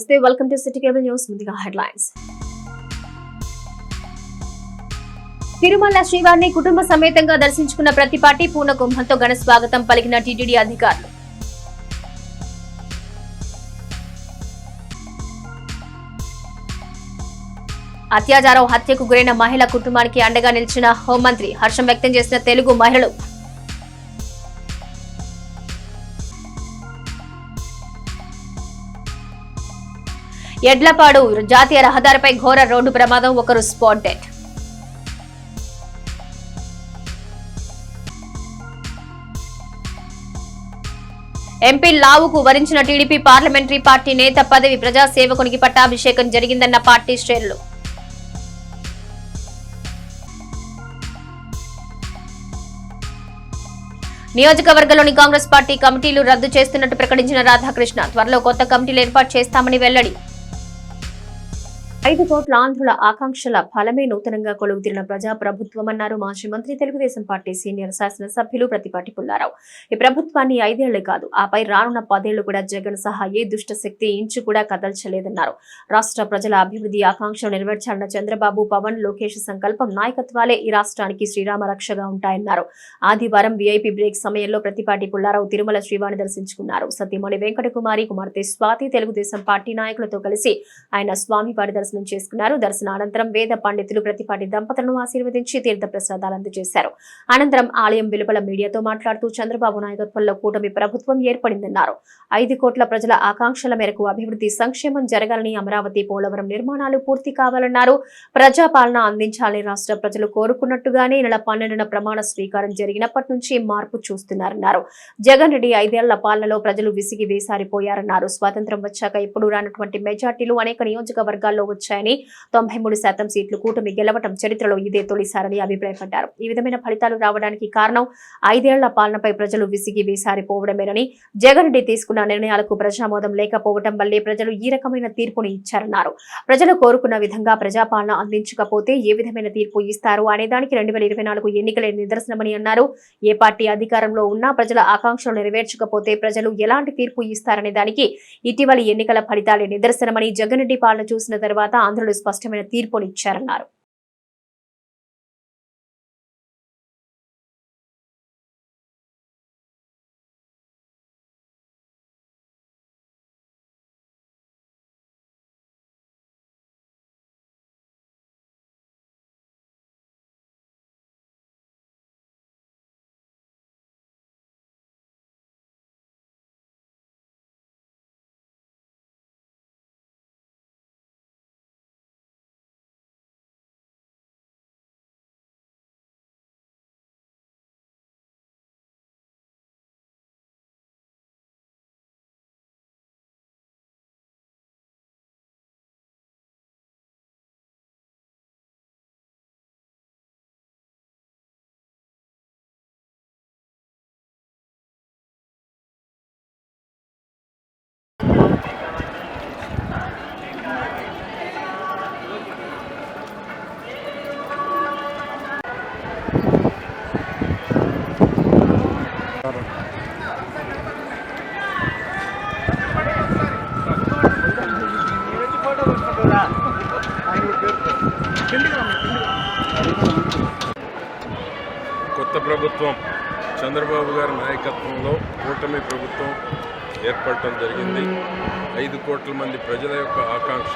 నమస్తే, welcome to city cable news. ముందుగా headlines. Tirumala శ్రీవారిని కుటుంబ సమేతంగా దర్శించుకున్న ప్రతిపాటి పూర్ణ కుంభంతో ఘన స్వాగతం పలికిన టీటీడీ అధికారులు. అత్యాచారం హత్యకు గురైన మహిళ కుటుంబానికి అండగా నిలిచిన హోంమంత్రి హర్షం వ్యక్తం చేసిన తెలుగు మహిళలు. ఎడ్లపాడు జాతీయ రహదారిపై ఘోర రోడ్డు ప్రమాదం, ఒకరు స్పాట్ డెడ్. ఎంపీ లావుకు వరించిన టీడీపీ పార్లమెంటరీ పార్టీ నేత పదవి, ప్రజాసేవకునికి పట్టాభిషేకం జరిగిందన్న పార్టీ శ్రేణులు. నియోజకవర్గంలోని కాంగ్రెస్ పార్టీ కమిటీలు రద్దు చేస్తున్నట్టు ప్రకటించిన రాధాకృష్ణ, త్వరలో కొత్త కమిటీలు ఏర్పాటు చేస్తామని వెల్లడి. 5 కోట్ల ఆంధ్రుల ఆకాంక్షల ఫలమే నూతనంగా కొలువుతీరిన ప్రజాప్రభుత్వమన్నారు మాజీ మంత్రి, తెలుగుదేశం పార్టీ సీనియర్ శాసనసభ్యులు ప్రతిపాటి పుల్లారావు. ఈ ప్రభుత్వాన్ని 5 ఏళ్లే కాదు, ఆపై రానున్న 10 ఏళ్లు కూడా జగన్ సహా ఏ దుష్ట శక్తి ఇంచు కూడా కదల్చలేదన్నారు. రాష్ట్ర ప్రజల అభివృద్ధి ఆకాంక్షలు నెరవేర్చాలన్న చంద్రబాబు, పవన్, లోకేష్ సంకల్పం, నాయకత్వాలే ఈ రాష్ట్రానికి శ్రీరామ రక్షగా ఉంటాయన్నారు. ఆదివారం వీఐపీ బ్రేక్ సమయంలో ప్రతిపాటి పుల్లారావు తిరుమల శ్రీవారిని దర్శించుకున్నారు. సతీమణి వెంకటకుమారి, కుమార్తె స్వాతి, తెలుగుదేశం పార్టీ నాయకులతో కలిసి ఆయన స్వామివారి దర్శనం చేసుకున్నారు. దర్శనానంతరం వేద పండితులు ప్రతిపాటి దంపతులను ఆశీర్వదించి తీర్థ ప్రసాదాలు అందజేశారు. అనంతరం ఆలయం వెలుపల మీడియాతో మాట్లాడుతూ చంద్రబాబు నాయకత్వంలో కూటమి ప్రభుత్వం ఏర్పడిందన్నారు. 5 కోట్ల ప్రజల ఆకాంక్షల మేరకు అభివృద్ధి, సంక్షేమం జరగాలని, అమరావతి, పోలవరం నిర్మాణాలు పూర్తి కావాలన్నారు. ప్రజాపాలన అందించాలని రాష్ట్ర ప్రజలు కోరుకున్నట్టుగానే నెల 12న ప్రమాణ స్వీకారం జరిగినప్పటి నుంచి మార్పు చూస్తున్నారన్నారు. జగన్ రెడ్డి 5 ఏళ్ల పాలనలో ప్రజలు విసిగి వేసారిపోయారన్నారు. స్వాతంత్ర్యం వచ్చాక ఎప్పుడు రానటువంటి మెజార్టీలు అనేక నియోజకవర్గాల్లో వచ్చాయని, 93% సీట్లు కూటమి గెలవటం చరిత్రలో ఇదే తొలిసారని అభిప్రాయపడ్డారు. ఈ విధమైన ఫలితాలు రావడానికి కారణం 5 ఏళ్ల పాలనపై ప్రజలు విసిగి వేసారిపోవడమేనని, జగన్ రెడ్డి తీసుకున్న నిర్ణయాలకు ప్రజామోదం లేకపోవడం వల్లే ప్రజలు ఈ రకమైన తీర్పును ఇచ్చారన్నారు. ప్రజలు కోరుకున్న విధంగా ప్రజాపాలన అందించకపోతే ఏ విధమైన తీర్పు ఇస్తారు అనే దానికి 2024 ఎన్నికలే నిదర్శనమని అన్నారు. ఏ పార్టీ అధికారంలో ఉన్నా ప్రజల ఆకాంక్షలు నెరవేర్చకపోతే ప్రజలు ఎలాంటి తీర్పు ఇస్తారనే దానికి ఇటీవలి ఎన్నికల ఫలితాలే నిదర్శనమని, జగన్ రెడ్డి పాలన చూసిన తర్వాత ఆంధ్రులు స్పష్టమైన తీర్పునిచ్చారన్నారు. కొత్త ప్రభుత్వం చంద్రబాబు గారి నాయకత్వంలో కూటమి ప్రభుత్వం ఏర్పడటం జరిగింది. 5 కోట్ల మంది ప్రజల యొక్క ఆకాంక్ష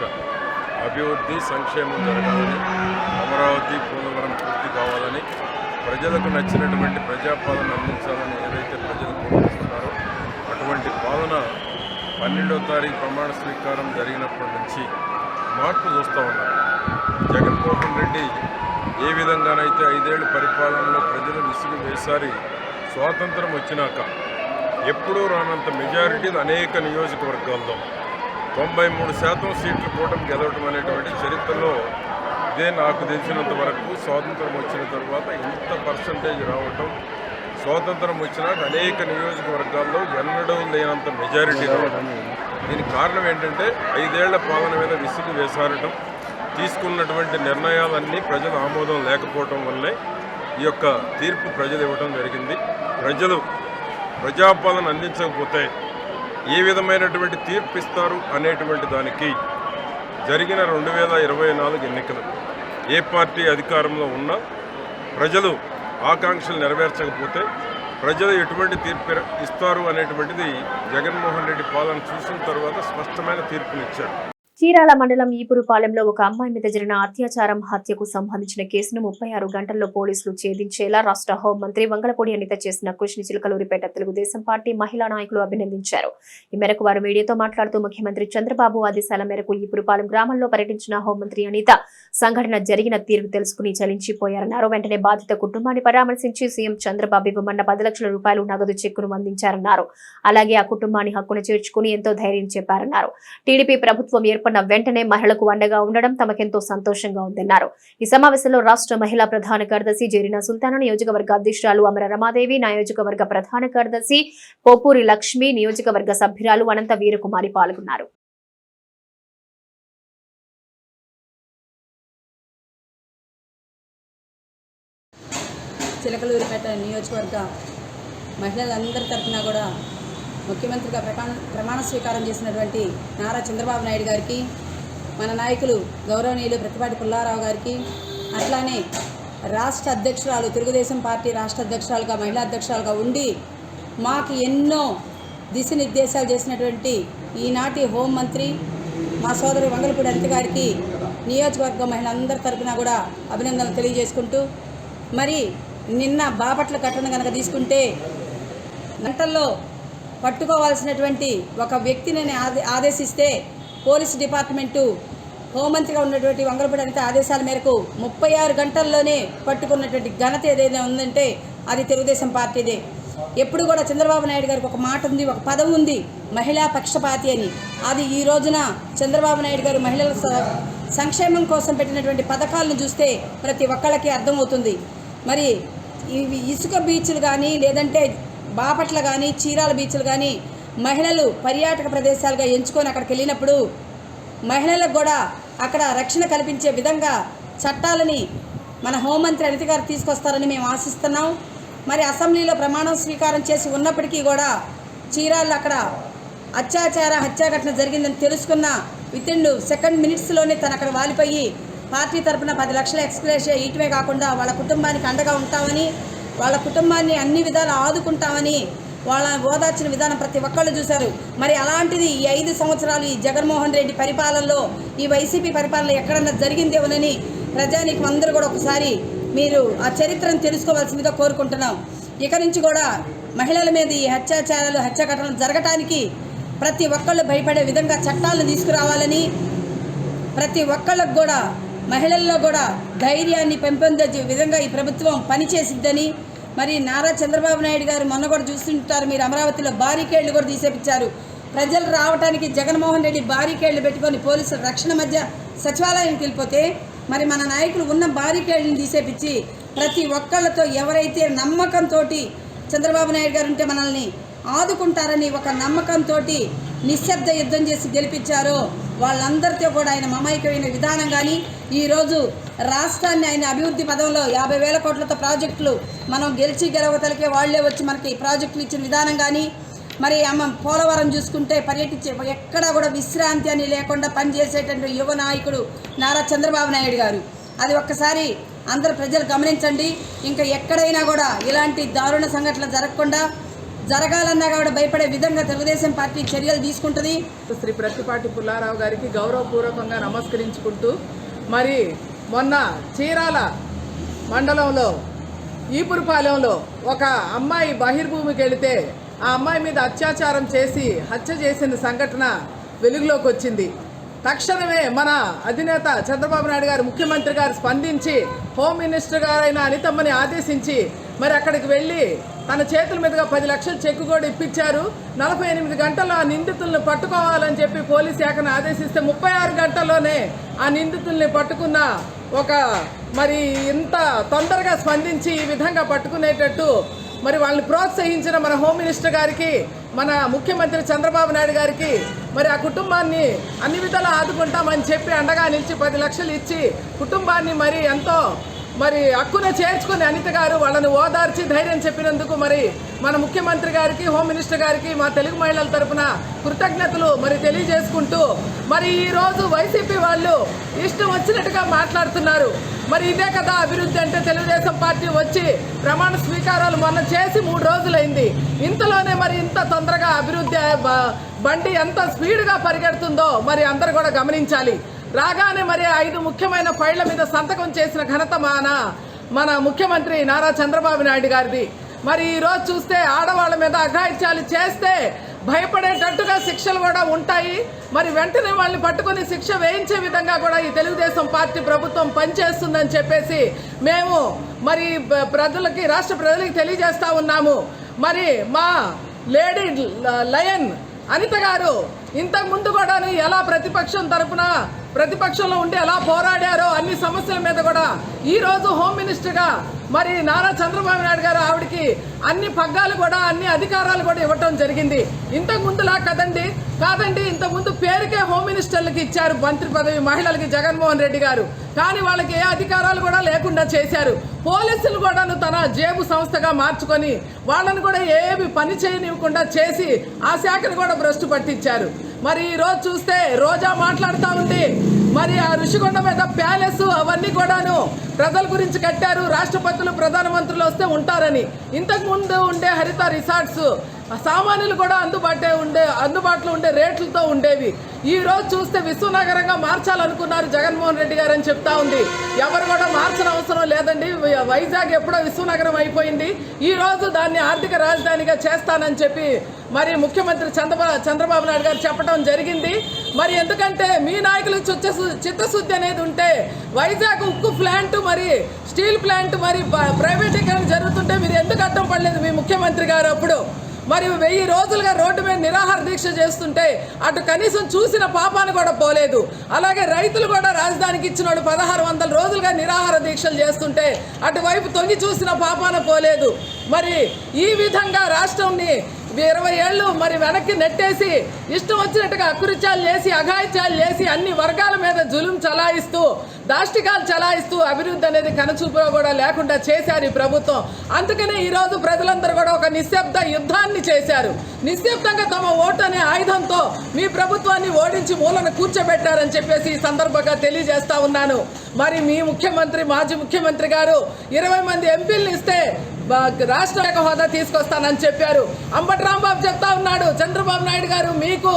అభివృద్ధి, సంక్షేమం జరగాలని, అమరావతి, పోలవరం పూర్తి కావాలని, ప్రజలకు నచ్చినటువంటి ప్రజాపాలన అందించాలని ఏదైతే ప్రజలు కోరుకుంటున్నారో అటువంటి పాలన 12వ తారీఖు ప్రమాణ స్వీకారం జరిగినప్పటి నుంచి మార్పు చూస్తూ ఉన్నారు. జగన్మోహన్ రెడ్డి ఏ విధంగానైతే 5 ఏళ్ల పరిపాలనలో ప్రజలు విసిగి వేసారి స్వాతంత్రం వచ్చినాక ఎప్పుడూ రానంత మెజారిటీలు అనేక నియోజకవర్గాల్లో 93% సీట్లు కూటమి గెలవటం అనేటువంటి చరిత్రలో ఇదే నాకు తెలిసినంత వరకు. స్వాతంత్రం వచ్చిన తర్వాత ఇంత పర్సంటేజ్ రావటం, స్వాతంత్రం వచ్చినాక అనేక నియోజకవర్గాల్లో ఎన్నడూ లేనంత మెజారిటీ రావడం. దీనికి కారణం ఏంటంటే 5 ఏళ్ల పాలన మీద విసిగి వేసారటం, తీసుకున్నటువంటి నిర్ణయాలన్నీ ప్రజల ఆమోదం లేకపోవటం వల్లే ఈ యొక్క తీర్పు ప్రజలు ఇవ్వడం జరిగింది. ప్రజలు ప్రజాపాలన అందించకపోతే ఏ విధమైనటువంటి తీర్పు ఇస్తారు అనేటువంటి దానికి జరిగిన 2024 ఎన్నికలు ఏ పార్టీ అధికారంలో ఉన్నా ప్రజలు ఆకాంక్షలు నెరవేర్చకపోతే ప్రజలు ఎటువంటి తీర్పు ఇస్తారు అనేటువంటిది జగన్మోహన్ రెడ్డి పాలన చూసిన తర్వాత స్పష్టమైన తీర్పునిచ్చారు. చీరాల మండలం ఈపురుపాలెంలో ఒక అమ్మాయి మీద జరిగిన అత్యాచారం హత్యకు సంబంధించిన కేసును 36 గంటల్లో పోలీసులు ఛేదించేలా రాష్ట్ర హోంమంత్రి వంగలపూడి అనిత చేసిన కృషిని చిలకలూరిపేట తెలుగుదేశం పార్టీ మహిళా నాయకులు అభినందించారు. ఈ మేరకు వారు మీడియాతో మాట్లాడుతూ ముఖ్యమంత్రి చంద్రబాబు ఆదేశాల మేరకు ఈపురుపాలెం గ్రామంలో పర్యటించిన హోంమంత్రి అనిత సంఘటన జరిగిన తీరు తెలుసుకుని చలించిపోయారన్నారు. వెంటనే బాధిత కుటుంబాన్ని పరామర్శించి సీఎం చంద్రబాబు ఇవ్వమన్న 10 లక్షల రూపాయలు నగదు చెక్కును అందించారన్నారు. అలాగే ఆ కుటుంబాన్ని హక్కును చేర్చుకుని ఎంతో ధైర్యం చెప్పారన్నారు. టీడీపీ ప్రభుత్వం వెంటనే మహిళలకు అండగా ఉండడం తమకెంతో సంతోషంగా ఉందన్నారు. ఈ సమావేశంలో రాష్ట్ర మహిళా ప్రధాన కార్యదర్శి జెరీనా సుల్తానా, నియోజకవర్గ అధ్యక్షురాలు అమర రమాదేవి, నియోజకవర్గ ప్రధాన కార్యదర్శి పోపూరి లక్ష్మి, నియోజకవర్గ సభ్యురాలు అనంత వీరకుమారి పాల్గొన్నారు. చిలకలూరిపేట నియోజకవర్గ మహిళలందరి తరఫున కూడా ముఖ్యమంత్రిగా ప్రమాణ స్వీకారం చేసినటువంటి నారా చంద్రబాబు నాయుడు గారికి, మన నాయకులు గౌరవనీయులు ప్రతిపాటి పుల్లారావు గారికి, అట్లానే రాష్ట్ర అధ్యక్షురాలు తెలుగుదేశం పార్టీ రాష్ట్ర అధ్యక్షురాలుగా మహిళా అధ్యక్షురాలుగా ఉండి మాకు ఎన్నో దిశానిర్దేశాలు చేసినటువంటి ఈనాటి హోంమంత్రి మా సోదరి వంగలపూడి అనిత గారికి నియోజకవర్గ మహిళలందరి తరఫున కూడా అభినందనలు తెలియజేసుకుంటూ, మరి నిన్న బాపట్ల ఘటన కనుక తీసుకుంటే గంటల్లో పట్టుకోవాల్సినటువంటి ఒక వ్యక్తిని ఆదేశిస్తే పోలీసు డిపార్ట్మెంటు హోంమంత్రిగా ఉన్నటువంటి వంగలపూడి అనిత ఆదేశాల మేరకు 36 గంటల్లోనే పట్టుకున్నటువంటి ఘనత ఏదైనా ఉందంటే అది తెలుగుదేశం పార్టీదే. ఎప్పుడు కూడా చంద్రబాబు నాయుడు గారికి ఒక మాట ఉంది, ఒక పదం ఉంది, మహిళా పక్షపాతి అని. అది ఈ రోజున చంద్రబాబు నాయుడు గారు మహిళల సంక్షేమం కోసం పెట్టినటువంటి పథకాలను చూస్తే ప్రతి ఒక్కళ్ళకి అర్థమవుతుంది. మరి ఇవి ఇసుక బీచ్లు కానీ, లేదంటే బాపట్ల కానీ, చీరాల బీచ్లు కానీ మహిళలు పర్యాటక ప్రదేశాలుగా ఎంచుకొని అక్కడికి వెళ్ళినప్పుడు మహిళలకు కూడా అక్కడ రక్షణ కల్పించే విధంగా చట్టాలని మన హోంమంత్రి అనిత గారు తీసుకొస్తారని మేము ఆశిస్తున్నాం. మరి అసెంబ్లీలో ప్రమాణం స్వీకారం చేసి ఉన్నప్పటికీ కూడా చీరాల్లో అక్కడ హత్యా ఘటన జరిగిందని తెలుసుకున్న వితిన్ సెకండ్ మినిట్స్లోనే తను అక్కడ వాలిపోయి పార్టీ తరఫున 10 లక్షల ఎక్స్గ్రేషియా ఇయటమే కాకుండా వాళ్ళ కుటుంబానికి అండగా ఉంటామని, వాళ్ళ కుటుంబాన్ని అన్ని విధాలు ఆదుకుంటామని వాళ్ళ ఓదార్చిన విధానం ప్రతి ఒక్కళ్ళు చూశారు. మరి అలాంటిది ఈ 5 సంవత్సరాలు ఈ జగన్మోహన్ రెడ్డి పరిపాలనలో, ఈ వైసీపీ పరిపాలన ఎక్కడన్నా జరిగిందేమోనని ప్రజానికి అందరూ కూడా ఒకసారి మీరు ఆ చరిత్రను తెలుసుకోవాల్సిందిగా కోరుకుంటున్నాం. ఇక నుంచి కూడా మహిళల మీద ఈ హత్యా ఘటనలు జరగటానికి ప్రతి ఒక్కళ్ళు భయపడే విధంగా చట్టాలను తీసుకురావాలని, ప్రతి ఒక్కళ్ళకు కూడా మహిళల్లో కూడా ధైర్యాన్ని పెంపొందించే విధంగా ఈ ప్రభుత్వం పనిచేసిద్దని, మరి నారా చంద్రబాబు నాయుడు గారు మొన్న కూడా చూస్తుంటారు, మీరు అమరావతిలో బారికేళ్లు కూడా తీసేపించారు. ప్రజలు రావడానికి జగన్మోహన్ రెడ్డి బారికేళ్లు పెట్టుకొని పోలీసుల రక్షణ మధ్య సచివాలయానికి వెళ్ళిపోతే, మరి మన నాయకులు ఉన్న బారికేళ్లను తీసేపించి ప్రతి ఒక్కళ్ళతో ఎవరైతే నమ్మకంతో చంద్రబాబు నాయుడు గారు ఉంటే మనల్ని ఆదుకుంటారని ఒక నమ్మకంతో నిశ్శబ్ద యుద్ధం చేసి గెలిపించారో వాళ్ళందరితో కూడా ఆయన మమైకమైన విధానం కానీ, ఈరోజు రాష్ట్రాన్ని ఆయన అభివృద్ధి పదంలో 50,000 కోట్లతో ప్రాజెక్టులు మనం గెలవతలకే వాళ్లే వచ్చి మనకి ప్రాజెక్టులు ఇచ్చిన విధానం కానీ, మరి పోలవరం చూసుకుంటే పర్యటించే ఎక్కడా కూడా విశ్రాంతి అని లేకుండా పనిచేసేటువంటి యువ నాయకుడు నారా చంద్రబాబు నాయుడు గారు. అది ఒక్కసారి అందరు ప్రజలు గమనించండి. ఇంకా ఎక్కడైనా కూడా ఇలాంటి దారుణ సంఘటనలు జరగాలన్నా కూడా భయపడే విధంగా తెలుగుదేశం పార్టీ చర్యలు తీసుకుంటుంది. శ్రీ ప్రతిపాటి పుల్లారావు గారికి గౌరవపూర్వకంగా నమస్కరించుకుంటూ, మరి మొన్న చీరాల మండలంలో ఈపురుపాలెంలో ఒక అమ్మాయి బహిర్భూమికి వెళితే ఆ అమ్మాయి మీద అత్యాచారం చేసి హత్య చేసిన సంఘటన వెలుగులోకి వచ్చింది. తక్షణమే మన అధినేత చంద్రబాబు నాయుడు గారు ముఖ్యమంత్రి గారు స్పందించి హోమ్ మినిస్టర్ గారైన అనితమ్మని ఆదేశించి మరి అక్కడికి వెళ్ళి తన చేతుల మీదుగా 10 లక్షల చెక్కు కూడా ఇప్పించారు. 48 గంటల్లో ఆ నిందితులను పట్టుకోవాలని చెప్పి పోలీస్ శాఖను ఆదేశిస్తే 36 గంటల్లోనే ఆ నిందితుల్ని పట్టుకున్న ఒక మరి ఇంత తొందరగా స్పందించి ఈ విధంగా పట్టుకునేటట్టు మరి వాళ్ళని ప్రోత్సహించిన మన హోమ్ మినిస్టర్ గారికి, మన ముఖ్యమంత్రి చంద్రబాబు నాయుడు గారికి మరి ఆ కుటుంబాన్ని అన్ని విధాలా ఆదుకుంటామని చెప్పి అండగా నిలిచి 10 లక్షలు ఇచ్చి కుటుంబాన్ని మరి ఎంతో మరి హక్కున చేర్చుకుని అనిత గారు వాళ్ళని ఓదార్చి ధైర్యం చెప్పినందుకు మరి మన ముఖ్యమంత్రి గారికి, హోమ్ మినిస్టర్ గారికి మా తెలుగు మహిళల తరపున కృతజ్ఞతలు మరి తెలియజేసుకుంటూ, మరి ఈరోజు వైసీపీ వాళ్ళు ఇష్టం వచ్చినట్టుగా మాట్లాడుతున్నారు. మరి ఇదే కదా అభివృద్ధి అంటే? తెలుగుదేశం పార్టీ వచ్చి ప్రమాణ స్వీకారాలు మొన్న చేసి 3 రోజులైంది. ఇంతలోనే మరి ఇంత తొందరగా అభివృద్ధి బండి ఎంత స్పీడ్గా పరిగెడుతుందో మరి అందరూ కూడా గమనించాలి. రాగానే మరి 5 ముఖ్యమైన ఫైళ్ల మీద సంతకం చేసిన ఘనత మన ముఖ్యమంత్రి నారా చంద్రబాబు నాయుడు గారిది. మరి ఈరోజు చూస్తే ఆడవాళ్ళ మీద అఘాయిత్యాలు చేస్తే భయపడేటట్టుగా శిక్షలు కూడా ఉంటాయి. మరి వెంటనే వాళ్ళని పట్టుకొని శిక్ష వేయించే విధంగా కూడా ఈ తెలుగుదేశం పార్టీ ప్రభుత్వం పనిచేస్తుందని చెప్పేసి మేము మరి ప్రజలకి, రాష్ట్ర ప్రజలకి తెలియజేస్తా ఉన్నాము. మరి మా లేడీ లయన్ అనిత గారు ఇంతకు ముందు కూడా ఎలా ప్రతిపక్షంలో ఉండి ఎలా పోరాడారో అన్ని సమస్యల మీద కూడా ఈరోజు హోమ్ మినిస్టర్గా మరి నారా చంద్రబాబు నాయుడు గారు ఆవిడకి అన్ని పగ్గాలు కూడా, అన్ని అధికారాలు కూడా ఇవ్వటం జరిగింది. ఇంతకు ముందులా కాదండి, ఇంతకుముందు పేరుకే హోమ్ మినిస్టర్లకి ఇచ్చారు మంత్రి పదవి మహిళలకి జగన్మోహన్ రెడ్డి గారు. కానీ వాళ్ళకి ఏ అధికారాలు కూడా లేకుండా చేశారు. పోలీసులు కూడా తన జేబు సంస్థగా మార్చుకొని వాళ్ళని కూడా ఏమి పని చేయనివ్వకుండా చేసి ఆ శాఖను కూడా భ్రష్టు పట్టించారు. మరి ఈరోజు చూస్తే రోజా మాట్లాడుతూ ఉంది, మరి ఆ ఋషికొండ మీద ప్యాలెస్ అవన్నీ కూడాను ప్రజల గురించి కట్టారు, రాష్ట్రపతులు ప్రధానమంత్రులు వస్తే ఉంటారని. ఇంతకు ముందు ఉండే హరిత రిసార్ట్స్ సామాన్యులు కూడా అందుబాటులో ఉండే రేట్లతో ఉండేవి. ఈ రోజు చూస్తే విశ్వనగరంగా మార్చాలనుకున్నారు జగన్మోహన్ రెడ్డి గారు అని చెప్తా ఉంది. ఎవరు కూడా మార్చిన అవసరం లేదండి. వైజాగ్ ఎప్పుడో విశ్వనగరం అయిపోయింది. ఈ రోజు దాన్ని ఆర్థిక రాజధానిగా చేస్తానని చెప్పి మరి ముఖ్యమంత్రి చంద్రబాబు నాయుడు గారు చెప్పడం జరిగింది. మరి ఎందుకంటే మీ నాయకులకు చిత్తశుద్ధి అనేది ఉంటే వైజాగ్ ఉక్కు ప్లాంట్, మరి స్టీల్ ప్లాంట్ మరి ప్రైవేటీకరణ జరుగుతుంటే మీరు ఎందుకు అడ్డం పడలేదు మీ ముఖ్యమంత్రి గారు? అప్పుడు మరి 1000 రోజులుగా రోడ్డు మీద నిరాహార దీక్ష చేస్తుంటే అటు కనీసం చూసిన పాపాను కూడా పోలేదు. అలాగే రైతులు కూడా రాజధానికి ఇచ్చిన 1600 రోజులుగా నిరాహార దీక్షలు చేస్తుంటే అటువైపు తొంగి చూసిన పాపాన పోలేదు. మరి ఈ విధంగా రాష్ట్రాన్ని 20 ఏళ్ళు మరి వెనక్కి నెట్టేసి ఇష్టం వచ్చినట్టుగా అకృత్యాలు చేసి, అఘాయిత్యాలు చేసి, అన్ని వర్గాల మీద జులుం చలాయిస్తూ, దాష్టికాలు చలాయిస్తూ అభివృద్ధి అనేది కనుచూపులో కూడా లేకుండా చేశారు ఈ ప్రభుత్వం. అందుకనే ఈరోజు ప్రజలందరూ కూడా ఒక నిశ్శబ్ద యుద్ధాన్ని చేశారు. నిశ్శబ్దంగా తమ ఓటు అనే ఆయుధంతో మీ ప్రభుత్వాన్ని ఓడించి మూలను కూర్చోబెట్టారని చెప్పేసి ఈ సందర్భంగా తెలియజేస్తా ఉన్నాను. మరి మీ ముఖ్యమంత్రి, మాజీ ముఖ్యమంత్రి గారు 20 మంది ఎంపీలను ఇస్తే రాష్ట్ర హోదా తీసుకొస్తానని చెప్పారు. అంబటి రాంబాబు చెప్తా ఉన్నాడు, చంద్రబాబు నాయుడు గారు మీకు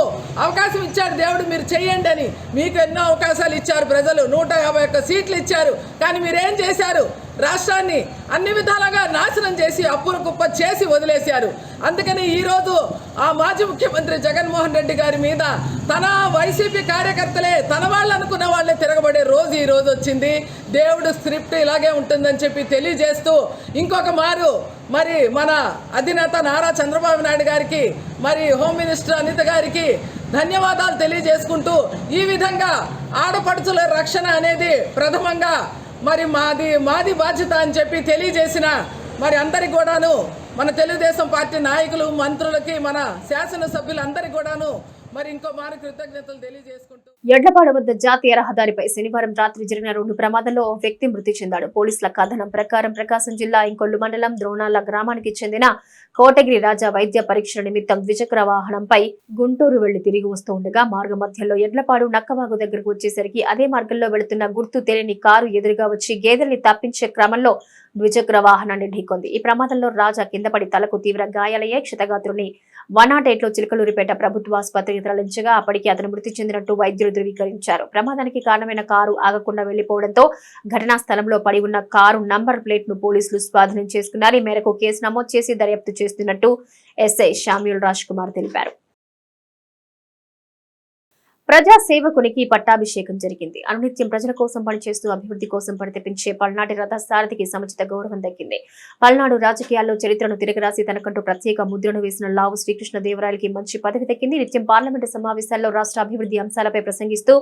అవకాశం ఇచ్చాడు దేవుడు, మీరు చెయ్యండి అని. మీకు ఎన్నో అవకాశాలు ఇచ్చారు ప్రజలు, 151 సీట్లు ఇచ్చారు. కానీ మీరేం చేశారు? రాష్ట్రాన్ని అన్ని విధాలుగా నాశనం చేసి అప్పుల కుప్ప చేసి వదిలేశారు. అందుకని ఈరోజు ఆ మాజీ ముఖ్యమంత్రి జగన్మోహన్ రెడ్డి గారి మీద తన వైసీపీ కార్యకర్తలే, తన వాళ్ళు అనుకున్న వాళ్ళే తిరగబడే రోజు ఈ రోజు వచ్చింది. దేవుడు స్క్రిప్ట్ ఇలాగే ఉంటుందని చెప్పి తెలియజేస్తూ ఇంకొక మారు మరి మన అధినేత నారా చంద్రబాబు నాయుడు గారికి, మరి హోమ్ మినిస్టర్ అనిత గారికి ధన్యవాదాలు తెలియజేసుకుంటూ, ఈ విధంగా ఆడపడుచుల రక్షణ అనేది ప్రథమంగా మరి మాది బాధ్యత అని చెప్పి తెలియజేసిన మరి అందరికి కూడాను, మన తెలుగుదేశం పార్టీ నాయకులు, మంత్రులకి, మన శాసనసభ్యులందరికీ కూడాను మరి ఇంకో మారు కృతజ్ఞతలు తెలియజేసుకుంటూ. ఎడ్లపాడ వద్ద జాతీయ రహదారిపై శనివారం రాత్రి జరిగిన రోడ్డు ప్రమాదంలో ఓ వ్యక్తి మృతి చెందాడు. పోలీసుల కథనం ప్రకారం ప్రకాశం జిల్లా ఇంకొల్లు మండలం ద్రోణాల గ్రామానికి చెందిన కోటగిరి రాజా వైద్య పరీక్షల నిమిత్తం ద్విచక్ర వాహనంపై గుంటూరు వెళ్లి తిరిగి వస్తూ ఉండగా మార్గ మధ్యంలో ఎడ్లపాడు నక్కవాగు దగ్గరకు వచ్చేసరికి అదే మార్గంలో వెళుతున్న గుర్తు తెలియని కారు ఎదురుగా వచ్చి గేదెల్ని తప్పించే క్రమంలో ద్విచక్ర వాహనాన్ని ఢీకొంది. ఈ ప్రమాదంలో రాజా కిందపడి తలకు తీవ్ర గాయాలయ్యాయి. క్షతగాత్రుని 108లో చిలకలూరిపేట ప్రభుత్వ ఆసుపత్రికి తరలించగా అప్పటికి అతను మృతి చెందినట్టు వైద్యులు ధృవీకరించారు. ప్రమాదానికి కారణమైన కారు ఆగకుండా వెళ్లిపోవడంతో ఘటనా స్థలంలో పడి ఉన్న కారు నంబర్ ప్లేట్ ను పోలీసులు స్వాధీనం చేసుకున్నారు. ఈ మేరకు కేసు నమోదు చేసి దర్యాప్తు చేస్తున్నట్టు ఎస్ఐ శామ్యూల్ రాజ్ కుమార్ తెలిపారు. ప్రజా సేవకునికి పట్టాభిషేకం జరిగింది. అనునిత్యం ప్రజల కోసం పనిచేస్తూ అభివృద్ధి కోసం పరితపించే పల్నాటి రథ సారథికి సముచిత గౌరవం దక్కింది. పల్నాడు రాజకీయాల్లో చరిత్రను తిరగరాసి తనకంటూ ప్రత్యేక ముద్రను వేసిన లావు శ్రీకృష్ణదేవరాయలకి మంచి పదవి దక్కింది. నిత్యం పార్లమెంటు సమావేశాల్లో రాష్ట్ర అభివృద్ధి అంశాలపై ప్రసంగిస్తూ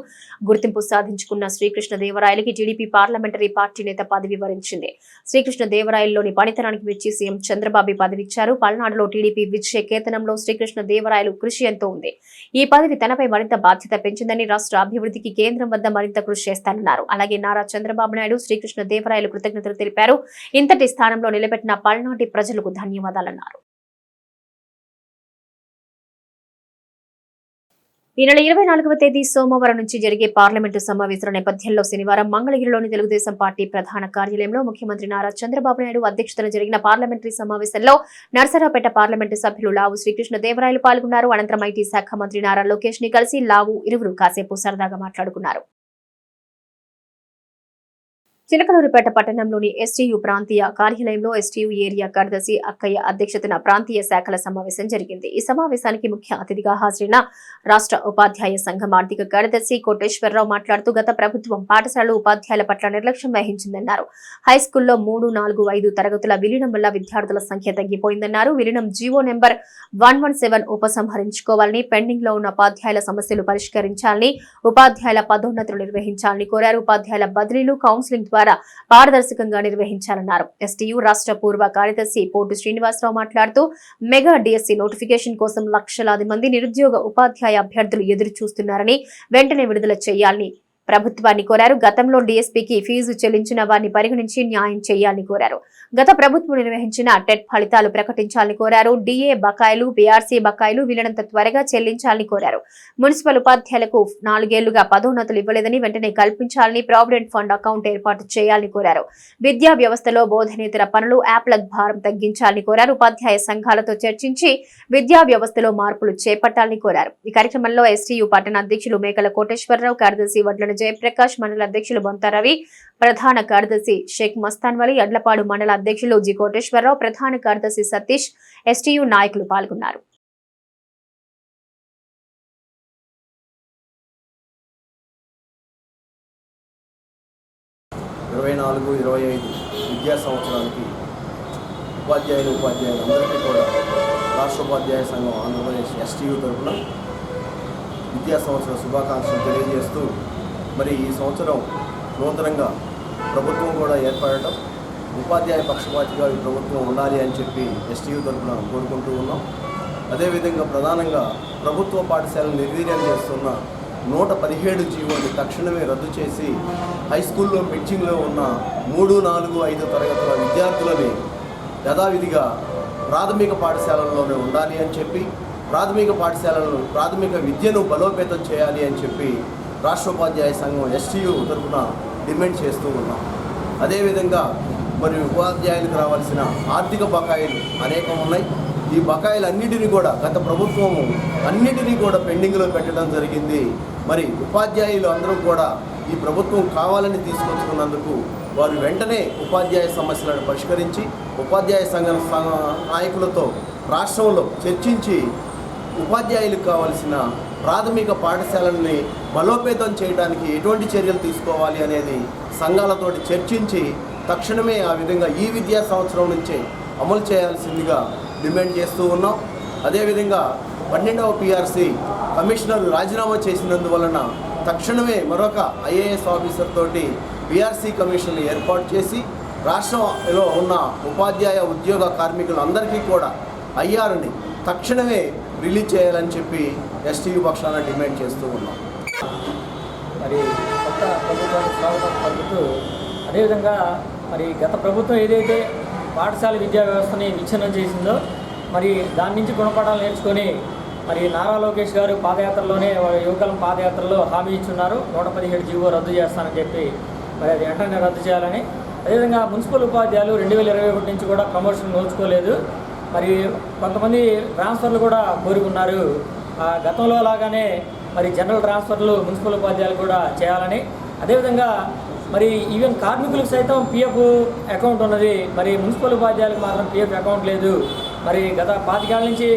గుర్తింపు సాధించుకున్న శ్రీకృష్ణదేవరాయలకి టీడీపీ పార్లమెంటరీ పార్టీ నేత పదవి వరించింది. శ్రీకృష్ణదేవరాయల్లోని పనితనానికి మెచ్చి సీఎం చంద్రబాబు పదవిచ్చారు. పల్నాడులో టీడీపీ విజయ కేతనంలో శ్రీకృష్ణదేవరాయలు కృషి ఎంతో ఉంది. ఈ పదవి తనపై మరింత బాధ్యత పెంచిందని రాష్ట్ర అభివృద్ధికి కేంద్రం వద్ద మరింత కృషి చేస్తానన్నారు. అలాగే నారా చంద్రబాబు నాయుడు శ్రీకృష్ణ దేవరాయలు కృతజ్ఞతలు తెలిపారు. ఇంతటి స్థానంలో నిలబెట్టిన పల్నాటి ప్రజలకు ధన్యవాదాలన్నారు. ఈ నెల 24వ తేదీ సోమవారం నుంచి జరిగే పార్లమెంటు సమావేశాల నేపథ్యంలో శనివారం మంగళగిరిలోని తెలుగుదేశం పార్టీ ప్రధాన కార్యాలయంలో ముఖ్యమంత్రి నారా చంద్రబాబు నాయుడు అధ్యక్షతన జరిగిన పార్లమెంటరీ సమావేశంలో నరసరావుపేట పార్లమెంటు సభ్యులు లావు శ్రీకృష్ణ దేవరాయలు పాల్గొన్నారు. అనంతరం ఐటీ శాఖ మంత్రి నారా లోకేష్ ని కలిసి లావు ఇరువురు కాసేపు సరదాగా మాట్లాడుకున్నారు. చిలకలూరుపేట పట్టణంలోని ఎస్టీయూ ప్రాంతీయ కార్యాలయంలో ఎస్టీయూ ఏరియా కార్యదర్శి అక్కయ్య అధ్యక్షతన ప్రాంతీయ శాఖల సమావేశం జరిగింది. ఈ సమావేశానికి ముఖ్య అతిథిగా హాజరైన రాష్ట్ర ఉపాధ్యాయ సంఘం ఆర్థిక కార్యదర్శి కోటేశ్వరరావు మాట్లాడుతూ గత ప్రభుత్వం పాఠశాలలు ఉపాధ్యాయుల పట్ల నిర్లక్ష్యం వహించిందన్నారు. హైస్కూల్లో 3, 4, 5 తరగతుల విలీనం వల్ల విద్యార్థుల సంఖ్య తగ్గిపోయిందన్నారు. విలీనం జీవో నెంబర్ 117 ఉపసంహరించుకోవాలని, పెండింగ్ లో ఉన్న ఉపాధ్యాయుల సమస్యలు పరిష్కరించాలని, ఉపాధ్యాయుల పదోన్నతులు నిర్వహించాలని కోరారు. ఉపాధ్యాయుల బదిలీలు కౌన్సిలింగ్ ద్వారా పారదర్శకంగా నిర్వహించాలన్నారు. ఎస్టీయూ రాష్ట్ర పూర్వ కార్యదర్శి పోటు శ్రీనివాసరావు మాట్లాడుతూ మెగా డిఎస్సీ నోటిఫికేషన్ కోసం లక్షలాది మంది నిరుద్యోగ ఉపాధ్యాయ అభ్యర్థులు ఎదురు చూస్తున్నారని వెంటనే విడుదల చేయాలని ప్రభుత్వాన్ని కోరారు. గతంలో డీఎస్పీకి ఫీజు చెల్లించిన వారిని పరిగణించి న్యాయం చేయాలని కోరారు. గత ప్రభుత్వం నిర్వహించిన టెట్ ఫలితాలు ప్రకటించాలని కోరారు. డిఏ బకాయిలు, బీఆర్సీ బకాయిలు వీలైనంత త్వరగా చెల్లించాలని కోరారు. మున్సిపల్ ఉపాధ్యాయులకు 4 ఏళ్లుగా పదోన్నతులు ఇవ్వలేదని వెంటనే కల్పించాలని, ప్రావిడెంట్ ఫండ్ అకౌంట్ ఏర్పాటు చేయాలని కోరారు. విద్యా వ్యవస్థలో బోధనేతర పనులు, యాప్ల భారం తగ్గించాలని కోరారు. ఉపాధ్యాయ సంఘాలతో చర్చించి విద్యా వ్యవస్థలో మార్పులు చేపట్టాలని కోరారు. ఈ కార్యక్రమంలో ఎస్టీయూ పట్టణ అధ్యక్షులు మేకల కోటేశ్వరరావు, కార్యదర్శి వడ్లన జయప్రకాష్, మండల అధ్యక్షులు బొంతారవి, ప్రధాన కార్యదర్శి షేక్ మస్తాన్ వలి, అడ్లపాడు మండల అధ్యక్షులు జి కోటేశ్వరరావు, ప్రధాన కార్యదర్శి సతీష్, ఎస్టీయూ నాయకులు పాల్గొన్నారు. విద్యా సంవత్సరానికి ఉపాధ్యాయులందరికీ కూడా రాష్ట్ర ఉపాధ్యాయ సంఘం ఆంధ్రప్రదేశ్ ఎస్టీయూ తరఫున విద్యా సంవత్సర శుభాకాంక్షలు తెలియజేస్తూ, మరి ఈ సంవత్సరం నూతనంగా ప్రభుత్వం కూడా ఏర్పడటం, ఉపాధ్యాయ పక్షపాతిగా ఈ ప్రభుత్వం ఉండాలి అని చెప్పి ఎస్టీయూ తరఫున కోరుకుంటూ ఉన్నాం. అదేవిధంగా ప్రధానంగా ప్రభుత్వ పాఠశాలను నిర్వీర్యం చేస్తున్న 117 జీవోని తక్షణమే రద్దు చేసి హై స్కూల్లో పెంచింగ్లో ఉన్న 3, 4, 5 తరగతుల విద్యార్థులని యథావిధిగా ప్రాథమిక పాఠశాలల్లోనే ఉండాలి అని చెప్పి, ప్రాథమిక విద్యను బలోపేతం చేయాలి అని చెప్పి రాష్ట్ర ఉపాధ్యాయ సంఘం ఎస్టీయూ తరఫున డిమాండ్ చేస్తూ ఉన్నాం. అదేవిధంగా మరి ఉపాధ్యాయులకు రావాల్సిన ఆర్థిక బకాయిలు అనేకం ఉన్నాయి. ఈ బకాయిలన్నిటినీ కూడా గత ప్రభుత్వము అన్నిటినీ కూడా పెండింగ్లో పెట్టడం జరిగింది. మరి ఉపాధ్యాయులు అందరూ కూడా ఈ ప్రభుత్వం కావాలని తీసుకొచ్చుకున్నందుకు వారు వెంటనే ఉపాధ్యాయ సమస్యలను పరిష్కరించి ఉపాధ్యాయ సంఘ నాయకులతో రాష్ట్రంలో చర్చించి ఉపాధ్యాయులకు కావాల్సిన ప్రాథమిక పాఠశాలని బలోపేతం చేయడానికి ఎటువంటి చర్యలు తీసుకోవాలి అనేది సంఘాలతోటి చర్చించి తక్షణమే ఆ విధంగా ఈ విద్యా సంవత్సరం నుంచే అమలు చేయాల్సిందిగా డిమాండ్ చేస్తూ ఉన్నాం. అదేవిధంగా 12వ పిఆర్సీ కమిషనర్ రాజీనామా చేసినందువలన తక్షణమే మరొక ఐఏఎస్ ఆఫీసర్ తోటి పిఆర్సీ కమిషన్ ఏర్పాటు చేసి రాష్ట్రంలో ఉన్న ఉపాధ్యాయ ఉద్యోగ కార్మికులందరికీ కూడా ఐఆర్ని తక్షణమే రిలీజ్ చేయాలని చెప్పి ఎస్టీయూ పక్షాన డిమాండ్ చేస్తూ ఉన్నాం. మరి కొత్త ప్రభుత్వానికి స్వాగతం పలుకుతూ, అదేవిధంగా మరి గత ప్రభుత్వం ఏదైతే పాఠశాల విద్యా వ్యవస్థని విచ్ఛిన్నం చేసిందో మరి దాని నుంచి గుణపాఠాలు నేర్చుకొని మరి నారా లోకేష్ గారు పాదయాత్రలోనే యువకాలం పాదయాత్రలో హామీ ఇచ్చున్నారు. 117 జీవో రద్దు చేస్తానని చెప్పి మరి అది వెంటనే రద్దు చేయాలని. అదేవిధంగా మున్సిపల్ ఉపాధ్యాయులు 2021 నుంచి కూడా ప్రమోషన్ నోచుకోలేదు. మరి కొంతమంది ట్రాన్స్ఫర్లు కూడా కోరుకున్నారు. గతంలో లాగానే మరి జనరల్ ట్రాన్స్ఫర్లు మున్సిపల్ ఉపాధ్యాయులు కూడా చేయాలని. అదేవిధంగా మరి ఈవెన్ కార్మికులకు సైతం పిఎఫ్ అకౌంట్ ఉన్నది, మరి మున్సిపల్ ఉపాధ్యాయులకు మాత్రం పిఎఫ్ అకౌంట్ లేదు. మరి గత 25 ఏళ్ళ నుంచి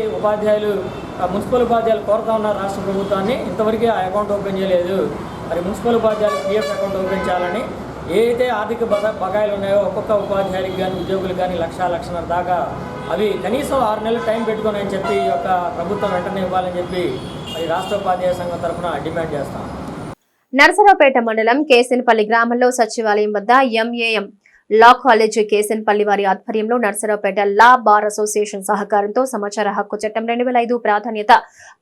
మున్సిపల్ ఉపాధ్యాయులు కోరుతా ఉన్నారు రాష్ట్ర ప్రభుత్వాన్ని, ఇంతవరకు ఆ అకౌంట్ ఓపెన్ చేయలేదు. మరి మున్సిపల్ ఉపాధ్యాయులకు పిఎఫ్ అకౌంట్ ఓపెన్ చేయాలని. ఏదైతే ఆర్థిక బకాయిలు ఉన్నాయో ఒక్కొక్క ఉపాధ్యాయులకు కానీ ఉద్యోగులకు కానీ 1,00,000 దాకా అవి కనీసం 6 నెలలు టైం పెట్టుకొని అని చెప్పి ఈ యొక్క ప్రభుత్వం వెంటనే ఇవ్వాలని చెప్పి మరి రాష్ట్ర ఉపాధ్యాయ సంఘం తరఫున డిమాండ్ చేస్తాం. నరసరావుపేట మండలం కేసినపల్లి గ్రామంలో సచివాలయం వద్ద ఎంఏఎం లా కాలేజ్ కేసన్పల్లి వారి ఆధ్వర్యంలో నర్సరావుపేట లా బార్ అసోసియేషన్ సహకారంతో సమాచార హక్కు చట్టం 2005